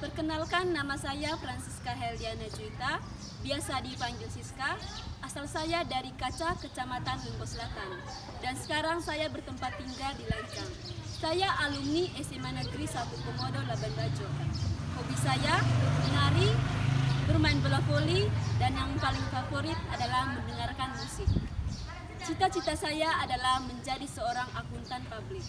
Perkenalkan, nama saya Francisca Heldiana Juwita, biasa dipanggil Siska. Asal saya dari Kaca, Kecamatan Lenggo Selatan. Dan sekarang saya bertempat tinggal di Lancang. Saya alumni SMA Negeri 1 Komodo Laban Bajo. Hobi saya menari, bermain bola voli, dan yang paling favorit adalah mendengarkan musik. Cita-cita saya adalah menjadi seorang akuntan publik.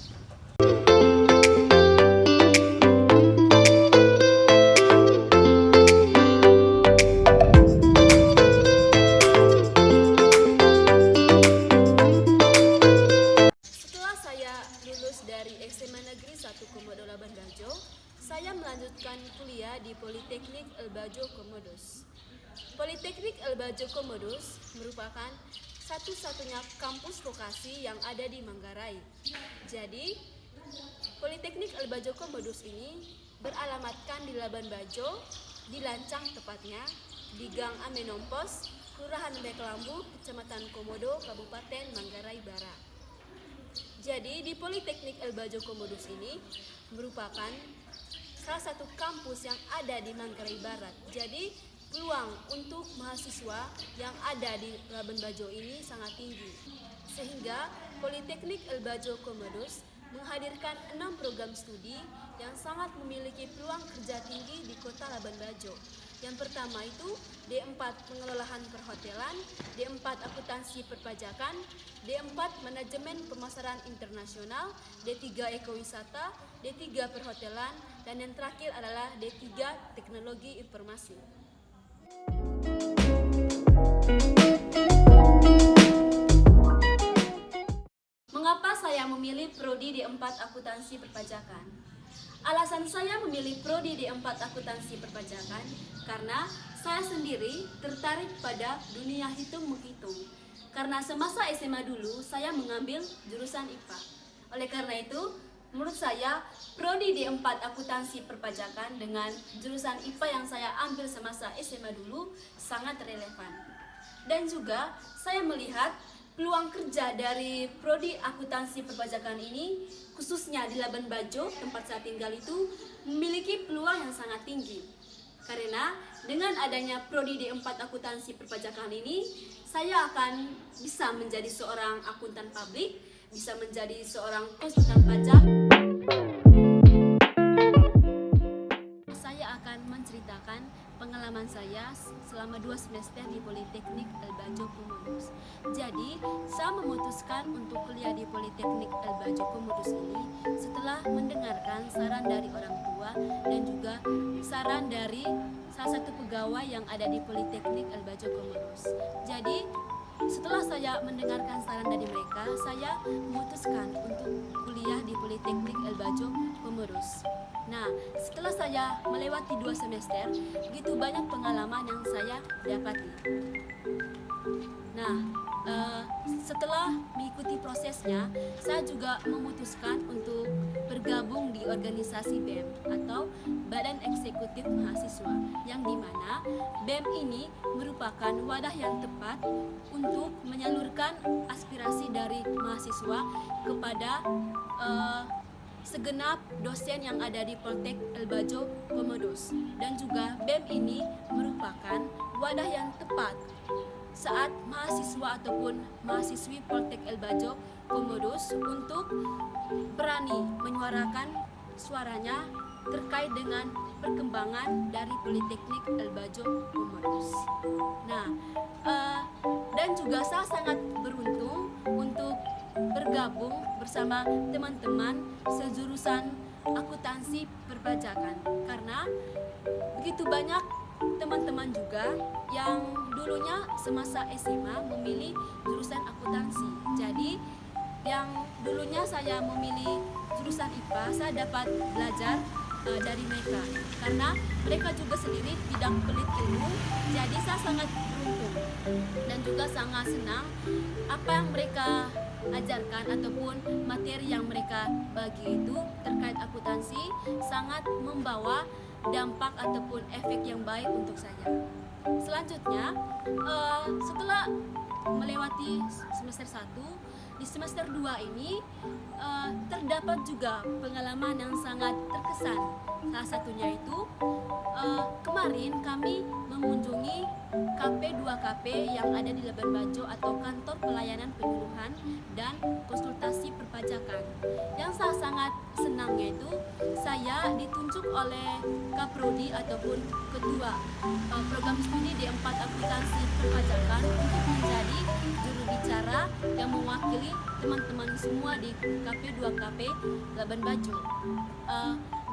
Dari SMA Negeri 1 Komodo Laban Bajo, saya melanjutkan kuliah di Politeknik Elbajo Komodos. Politeknik Elbajo Komodos merupakan satu-satunya kampus vokasi yang ada di Manggarai. Jadi, Politeknik Elbajo Komodos ini beralamatkan di Laban Bajo, di Lancang tepatnya, di Gang Amenompos, Kelurahan Bekelambu, Kecamatan Komodo, Kabupaten Manggarai Barat. Jadi di Politeknik Elbajo Komodos ini merupakan salah satu kampus yang ada di Manggarai Barat. Jadi peluang untuk mahasiswa yang ada di Laban Bajo ini sangat tinggi. Sehingga Politeknik Elbajo Komodos menghadirkan 6 program studi yang sangat memiliki peluang kerja tinggi di Kota Laban Bajo. Yang pertama itu D4 Pengelolaan Perhotelan, D4 Akuntansi Perpajakan, D4 Manajemen Pemasaran Internasional, D3 Ekowisata, D3 Perhotelan, dan yang terakhir adalah D3 Teknologi Informasi. Mengapa saya memilih prodi D4 Akuntansi Perpajakan? Alasan saya memilih prodi D4 Akuntansi Perpajakan karena saya sendiri tertarik pada dunia hitung-menghitung. Karena semasa SMA dulu saya mengambil jurusan IPA. Oleh karena itu, menurut saya prodi D4 Akuntansi Perpajakan dengan jurusan IPA yang saya ambil semasa SMA dulu sangat relevan. Dan juga saya melihat peluang kerja dari prodi akuntansi perpajakan ini, khususnya di Laban Bajo, tempat saya tinggal itu, memiliki peluang yang sangat tinggi. Karena dengan adanya prodi D4 akuntansi perpajakan ini, saya akan bisa menjadi seorang akuntan publik, bisa menjadi seorang konsultan pajak. Saya akan menceritakan pengalaman saya selama 2 semester di Politeknik Elbajo Komodos. Jadi, saya memutuskan untuk kuliah di Politeknik Elbajo Komodos ini setelah mendengarkan saran dari orang tua dan juga saran dari salah satu pegawai yang ada di Politeknik Elbajo Komodos. Jadi, setelah saya mendengarkan saran dari mereka, saya memutuskan untuk kuliah di Politeknik Elbajo Komodos. Nah, setelah saya melewati 2 semester, begitu banyak pengalaman yang saya dapati. Nah, setelah mengikuti prosesnya, saya juga memutuskan untuk bergabung di organisasi BEM atau Badan Eksekutif Mahasiswa, yang dimana BEM ini merupakan wadah yang tepat untuk menyalurkan aspirasi dari mahasiswa kepada segenap dosen yang ada di Poltek Elbajo Komodos. Dan juga BEM ini merupakan wadah yang tepat saat mahasiswa ataupun mahasiswi Poltek Elbajo Komodos untuk berani menyuarakan suaranya terkait dengan perkembangan dari Politeknik Elbajo Komodos. Nah, dan juga saya sangat beruntung untuk bergabung bersama teman-teman sejurusan akuntansi perpajakan, karena begitu banyak teman-teman juga yang dulunya semasa SMA memilih jurusan akuntansi. Jadi yang dulunya saya memilih jurusan IPA, saya dapat belajar dari mereka, karena mereka juga sendiri bidang pelit ilmu. Jadi saya sangat beruntung dan juga sangat senang apa yang mereka ajarkan ataupun materi yang mereka bagi itu terkait akuntansi sangat membawa dampak ataupun efek yang baik untuk saya. Selanjutnya, setelah melewati semester 1, di semester 2 ini terdapat juga pengalaman yang sangat terkesan. Salah satunya itu kemarin kami mengunjungi KP2KP yang ada di Labuan Bajo atau Kantor Pelayanan Penyuluhan dan Konsultasi Perpajakan. Yang saya sangat senangnya itu saya ditunjuk oleh Kaprodi ataupun Ketua Program Studi D4 Akuntansi Perpajakan untuk menjadi juru bicara yang mewakili teman-teman semua di KP2KP Labuan Bajo.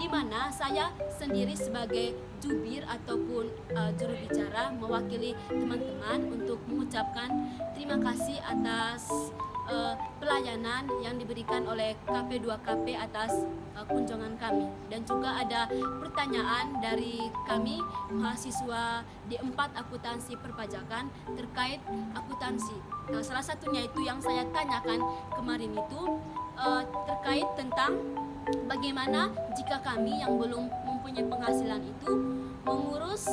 Di mana saya sendiri sebagai jubir ataupun juru bicara mewakili teman-teman untuk mengucapkan terima kasih atas pelayanan yang diberikan oleh KP2KP atas kunjungan kami, dan juga ada pertanyaan dari kami mahasiswa D4 Akuntansi Perpajakan terkait akuntansi. Salah satunya itu yang saya tanyakan kemarin itu terkait tentang bagaimana jika kami yang belum mempunyai penghasilan itu mengurus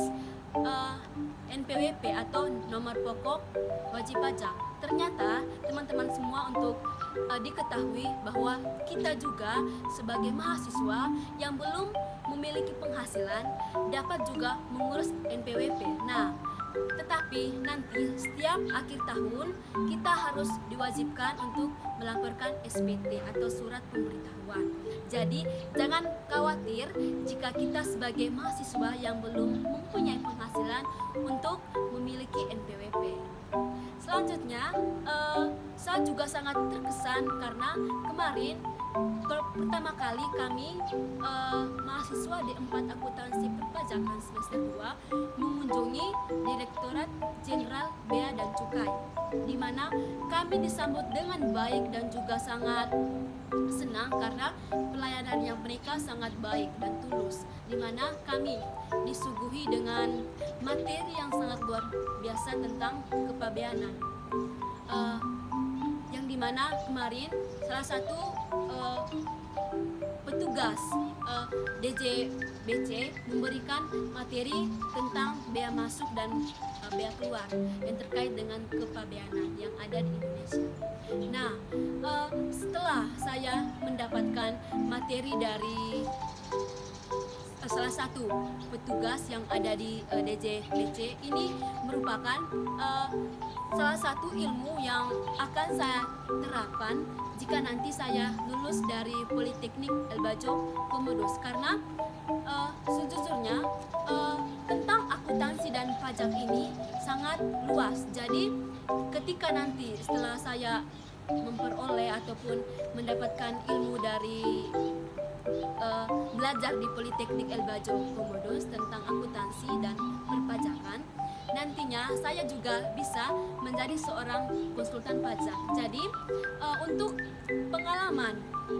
NPWP atau nomor pokok wajib pajak. Ternyata teman-teman semua untuk diketahui bahwa kita juga sebagai mahasiswa yang belum memiliki penghasilan dapat juga mengurus NPWP. Nah, tetapi nanti setiap akhir tahun kita harus diwajibkan untuk melaporkan SPT atau surat pemberitahuan. Jadi jangan khawatir jika kita sebagai mahasiswa yang belum mempunyai penghasilan untuk memiliki NPWP. Selanjutnya, saya juga sangat terkesan karena kemarin pertama kali kami mahasiswa D4 Akuntansi Perpajakan semester 2 mengunjungi Direktorat Jenderal Bea dan Cukai, di mana kami disambut dengan baik dan juga sangat senang karena pelayanan yang mereka sangat baik dan tulus, di mana kami disuguhi dengan materi yang sangat luar biasa tentang kepabeanan, yang dimana kemarin salah satu petugas DJBC memberikan materi tentang bea masuk dan bea keluar yang terkait dengan kepabeanan yang ada di Indonesia. Nah, setelah saya mendapatkan materi dari salah satu petugas yang ada di DJBC, ini merupakan salah satu ilmu yang akan saya terapkan jika nanti saya lulus dari Politeknik Elbajo Komodos, karena sejujurnya tentang akuntansi dan pajak ini sangat luas. Jadi ketika nanti setelah saya memperoleh ataupun mendapatkan ilmu dari belajar di Politeknik Elbajo Komodos tentang akuntansi dan perpajakan, nantinya saya juga bisa menjadi seorang konsultan pajak. Jadi untuk pengalaman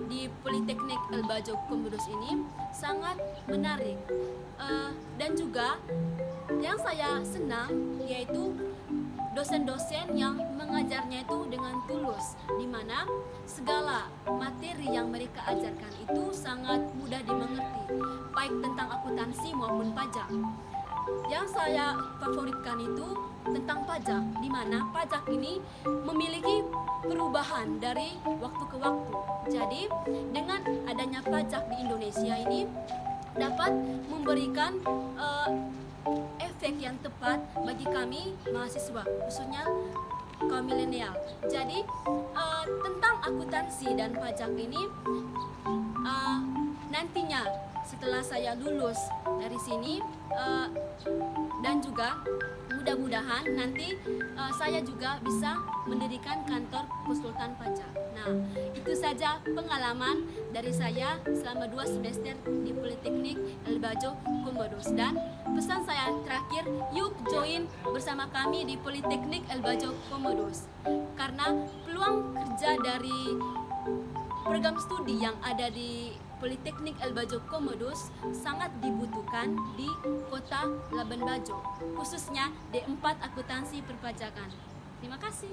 di Politeknik Elbajo Komodos ini sangat menarik, dan juga yang saya senang yaitu dosen-dosen yang mengajarnya itu dengan tulus, di mana segala materi yang mereka ajarkan itu sangat mudah dimengerti, baik tentang akuntansi maupun pajak. Yang saya favoritkan itu tentang pajak, di mana pajak ini memiliki perubahan dari waktu ke waktu. Jadi dengan adanya pajak di Indonesia ini dapat memberikan efek yang tepat bagi kami mahasiswa, khususnya kaum milenial. Jadi tentang akuntansi dan pajak ini nantinya setelah saya lulus dari sini, dan juga mudah-mudahan nanti saya juga bisa mendirikan kantor konsultan pajak. Nah, itu saja pengalaman dari saya selama 2 semester di Politeknik Elbajo Komodos, dan pesan saya terakhir, yuk join bersama kami di Politeknik Elbajo Komodos, karena peluang kerja dari program studi yang ada di Politeknik El-Bajo Komodos sangat dibutuhkan di kota Labuan Bajo, khususnya D4 Akuntansi Perpajakan. Terima kasih.